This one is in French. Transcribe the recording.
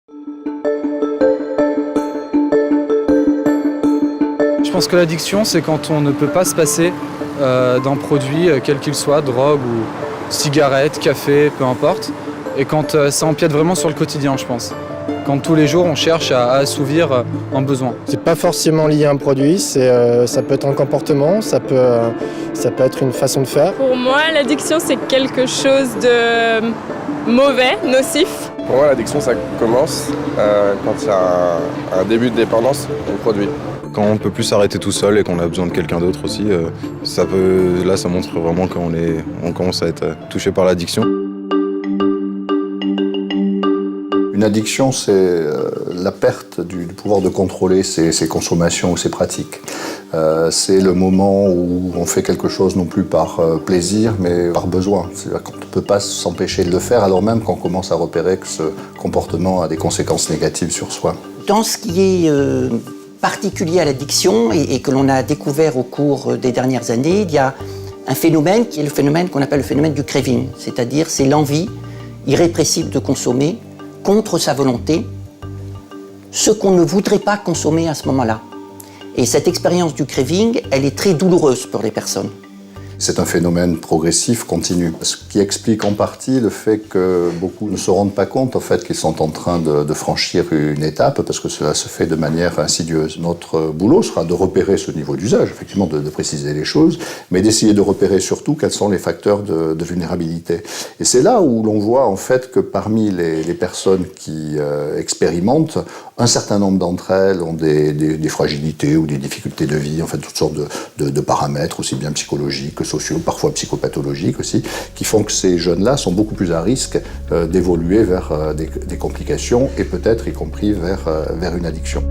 Je pense que l'addiction, c'est quand on ne peut pas se passer d'un produit, quel qu'il soit, drogue ou cigarette, café, peu importe. Et quand ça empiète vraiment sur le quotidien, je pense. Quand tous les jours, on cherche à assouvir un besoin. C'est pas forcément lié à un produit, ça peut être un comportement, ça peut être une façon de faire. Pour moi, l'addiction, c'est quelque chose de mauvais, nocif. Pour moi, l'addiction, ça commence quand il y a un début de dépendance au produit. Quand on ne peut plus s'arrêter tout seul et qu'on a besoin de quelqu'un d'autre aussi, ça montre vraiment qu'on commence à être touché par l'addiction. Une addiction, c'est la perte du pouvoir de contrôler ses consommations ou ses pratiques. C'est le moment où on fait quelque chose non plus par plaisir, mais par besoin. C'est-à-dire qu'on ne peut pas s'empêcher de le faire, alors même qu'on commence à repérer que ce comportement a des conséquences négatives sur soi. Dans ce qui est particulier à l'addiction et que l'on a découvert au cours des dernières années, il y a un phénomène qui est le phénomène qu'on appelle le phénomène du craving, c'est-à-dire c'est l'envie irrépressible de consommer contre sa volonté ce qu'on ne voudrait pas consommer à ce moment-là. Et cette expérience du craving, elle est très douloureuse pour les personnes. C'est un phénomène progressif, continu, ce qui explique en partie le fait que beaucoup ne se rendent pas compte en fait, qu'ils sont en train de franchir une étape, parce que cela se fait de manière insidieuse. Notre boulot sera de repérer ce niveau d'usage, effectivement de préciser les choses, mais d'essayer de repérer surtout quels sont les facteurs de vulnérabilité. Et c'est là où l'on voit en fait que parmi les personnes qui expérimentent, un certain nombre d'entre elles ont des fragilités ou des difficultés de vie, en fait toutes sortes de paramètres, aussi bien psychologiques que sociaux, parfois psychopathologiques aussi, qui font que ces jeunes-là sont beaucoup plus à risque d'évoluer vers des complications et peut-être y compris vers une addiction.